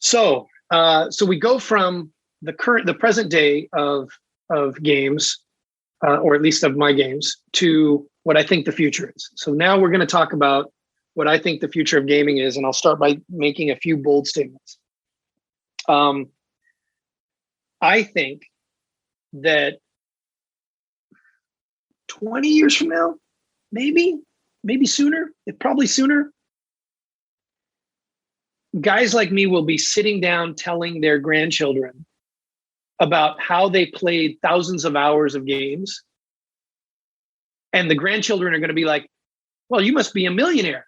So we go from the present day of games, or at least of my games, to what I think the future is. So now we're going to talk about what I think the future of gaming is, and I'll start by making a few bold statements. I think that 20 years from now, maybe sooner, probably sooner, guys like me will be sitting down telling their grandchildren about how they played thousands of hours of games. And the grandchildren are going to be like, well, you must be a millionaire.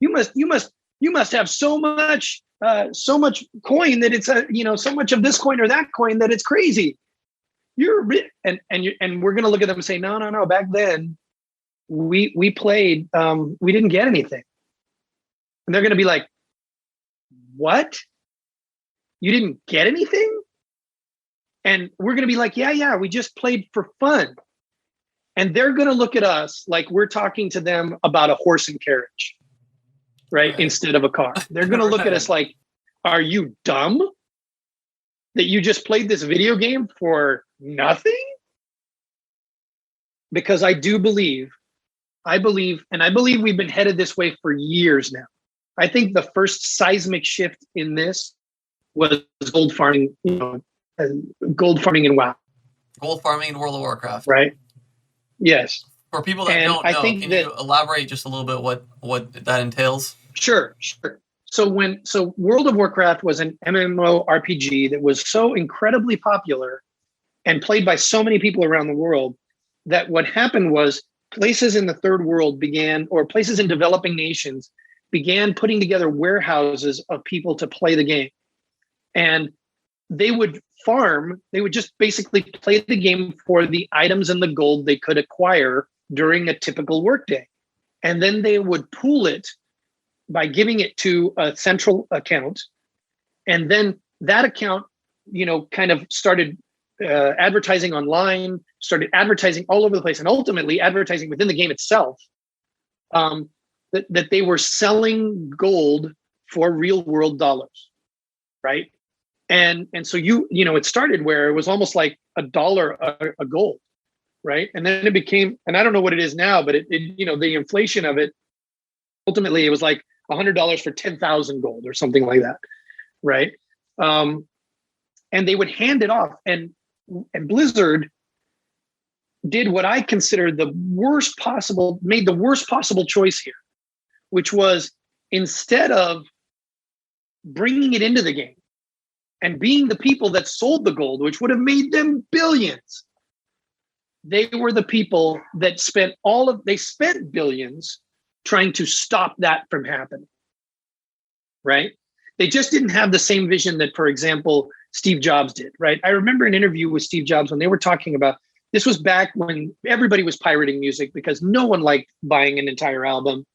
You must have so much coin that it's so much of this coin or that coin that it's crazy. You're rich. And we're going to look at them and say, no. Back then we played, we didn't get anything. And they're going to be like, what? You didn't get anything? And we're going to be like, yeah, we just played for fun. And they're going to look at us like we're talking to them about a horse and carriage, right? Instead of a car. They're going to look at us like, are you dumb that you just played this video game for nothing? Because I believe we've been headed this way for years now. I think the first seismic shift in this was gold farming, gold farming in WoW. Gold farming in World of Warcraft. Right. Yes. For people that don't know, can you elaborate just a little bit what that entails? Sure. So World of Warcraft was an MMORPG that was so incredibly popular and played by so many people around the world that what happened was places in the third world places in developing nations began putting together warehouses of people to play the game. And they would just basically play the game for the items and the gold they could acquire during a typical workday. And then they would pool it by giving it to a central account. And then that account, kind of started advertising online, started advertising all over the place, and ultimately advertising within the game itself, that they were selling gold for real world dollars, right? And so it started where it was almost like $1 a gold, right? And then it became, and I don't know what it is now, but it the inflation of it, ultimately it was like $100 for 10,000 gold or something like that, right? And they would hand it off, and Blizzard did what I consider made the worst possible choice here, which was, instead of bringing it into the game and being the people that sold the gold, which would have made them billions, they were the people that spent billions trying to stop that from happening, right? They just didn't have the same vision that, for example, Steve Jobs did, right? I remember an interview with Steve Jobs when they were talking about, this was back when everybody was pirating music because no one liked buying an entire album.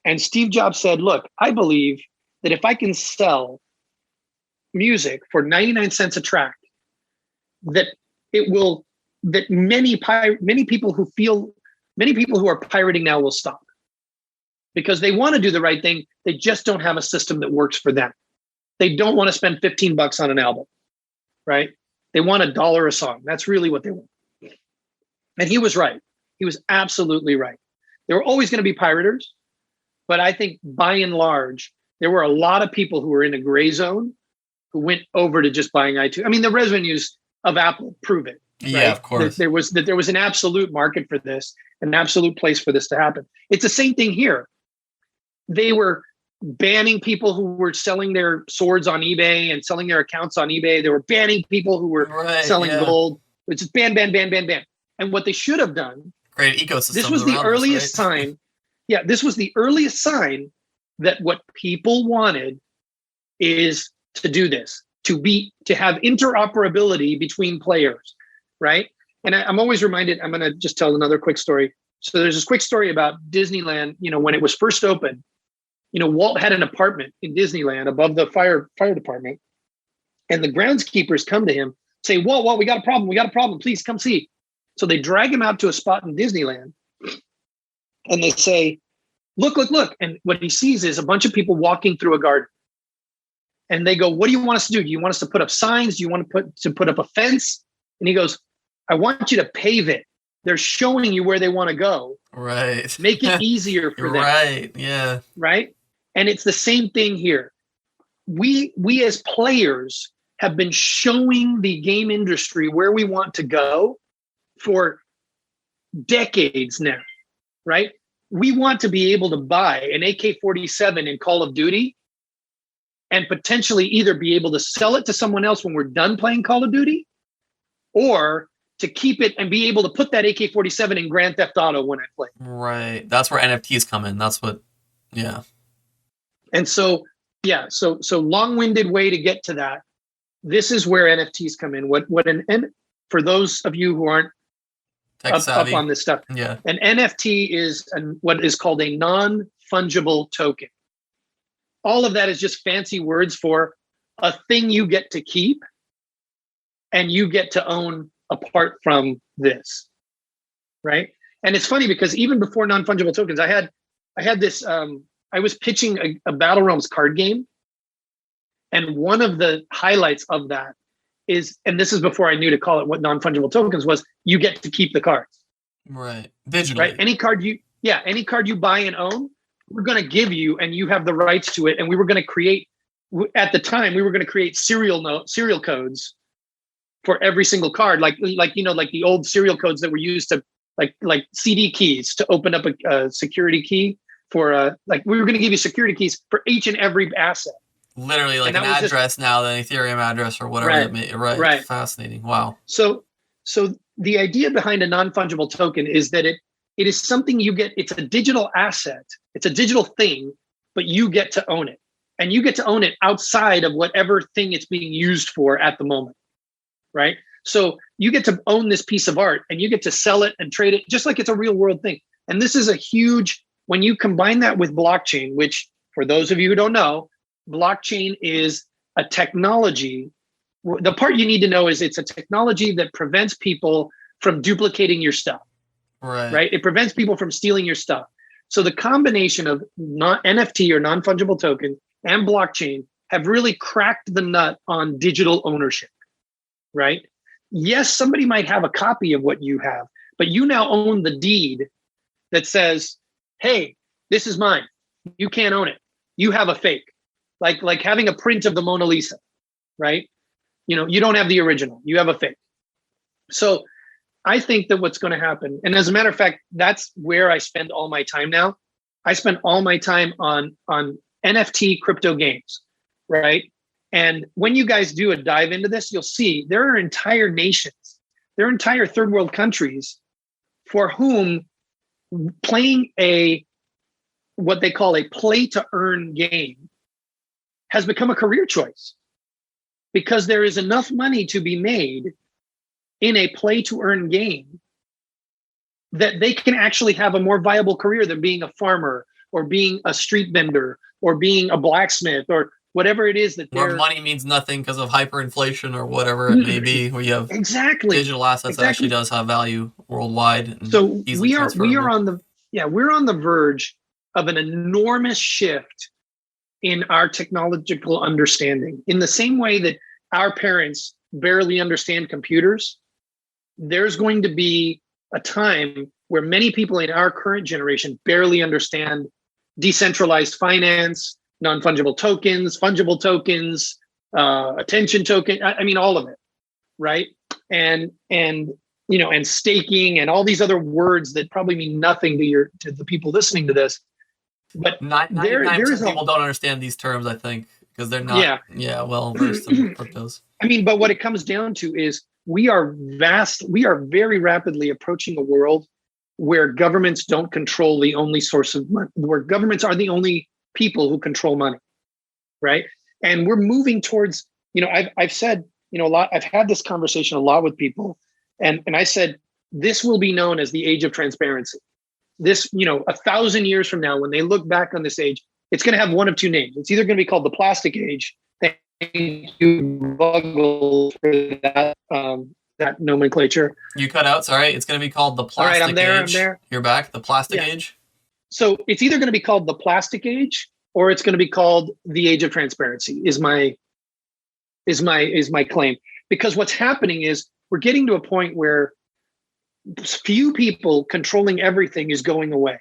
And Steve Jobs said, look, I believe that if I can sell music for 99 cents a track, that many people who are pirating now will stop, because they want to do the right thing. They just don't have a system that works for them. They don't want to spend $15 on an album, right? They want $1 a song. That's really what they want. And he was right. He was absolutely right. There were always going to be pirators, but I think by and large, there were a lot of people who were in a gray zone who went over to just buying iTunes. I mean, the revenues of Apple prove it. Right? Yeah, of course. There was an absolute market for this, an absolute place for this to happen. It's the same thing here. They were banning people who were selling their swords on eBay and selling their accounts on eBay. They were banning people who were selling gold, which is ban. And what they should have done, great ecosystem. This was the earliest sign. Yeah, this was the earliest sign that what people wanted is to do this, to have interoperability between players, right? And I'm always reminded, I'm going to just tell another quick story. So there's this quick story about Disneyland, when it was first opened. Walt had an apartment in Disneyland above the fire department, and the groundskeepers come to him, say, Walt, we got a problem, please come see. So they drag him out to a spot in Disneyland, and they say, look. And what he sees is a bunch of people walking through a garden. And they go, what do you want us to do? Do you want us to put up signs? Do you want to put up a fence? And he goes, I want you to pave it. They're showing you where they want to go. Right. Make it easier for them. Right. Yeah. Right. And it's the same thing here. We as players have been showing the game industry where we want to go for decades now. Right. We want to be able to buy an AK-47 in Call of Duty and potentially either be able to sell it to someone else when we're done playing Call of Duty, or to keep it and be able to put that AK-47 in Grand Theft Auto when I play. Right. That's where NFTs come in. That's what, yeah. And so, yeah, so long-winded way to get to that. This is where NFTs come in. For those of you who aren't up on this stuff, yeah, an NFT is what is called a non-fungible token. All of that is just fancy words for a thing you get to keep and you get to own apart from this, right? And it's funny because even before non-fungible tokens, I had this, I was pitching a Battle Realms card game. And one of the highlights of that is, and this is before I knew to call it what non-fungible tokens was, you get to keep the cards. Right. Digitally. Right. Any card you buy and own, we're going to give you, and you have the rights to it. And we were going to create, at the time, we were going to create serial codes for every single card, like the old serial codes that were used to like CD keys to open up a security key for we were going to give you security keys for each and every asset. Literally like an address now, the Ethereum address or whatever. Right. Fascinating. Wow. So the idea behind a non-fungible token is that it is something you get. It's a digital asset. It's a digital thing, but you get to own it, and you get to own it outside of whatever thing it's being used for at the moment. Right. So you get to own this piece of art and you get to sell it and trade it just like it's a real world thing. And this is a huge, when you combine that with blockchain, which for those of you who don't know, blockchain is a technology. The part you need to know is it's a technology that prevents people from duplicating your stuff. Right. It prevents people from stealing your stuff. So the combination of NFT or non-fungible token and blockchain have really cracked the nut on digital ownership. Right? Yes, somebody might have a copy of what you have, but you now own the deed that says, hey, this is mine. You can't own it. You have a fake. Like having a print of the Mona Lisa, right? You don't have the original. You have a fake. So I think that what's going to happen, and as a matter of fact, that's where I spend all my time now. I spend all my time on NFT crypto games, right? And when you guys do a dive into this, you'll see there are entire nations, there are entire third world countries for whom playing what they call a play to earn game has become a career choice, because there is enough money to be made in a play to earn game that they can actually have a more viable career than being a farmer or being a street vendor or being a blacksmith or whatever it is that where money means nothing because of hyperinflation or whatever it may be, where you have digital assets that actually does have value worldwide. And so we're on the verge of an enormous shift in our technological understanding. In the same way that our parents barely understand computers, there's going to be a time where many people in our current generation barely understand decentralized finance, non-fungible tokens, fungible tokens, attention token. I mean, all of it, right? And staking and all these other words that probably mean nothing to the people listening to this. But 99% people don't understand these terms, I think, because they're not well versed in cryptos. I mean, but what it comes down to is we are very rapidly approaching a world where governments don't control the only source of money, where governments are the only people who control money, right? And we're moving towards, I've said, a lot, I've had this conversation a lot with people, and I said, this will be known as the age of transparency. This, 1,000 years from now, when they look back on this age, it's going to have one of two names. It's either going to be called the plastic age. Thank you, Buggle, for that nomenclature. You cut out, sorry. It's going to be called the plastic age. I'm there. You're back, the plastic age. So it's either going to be called the plastic age or it's going to be called the age of transparency. Is my claim. Because what's happening is we're getting to a point where few people controlling everything is going away.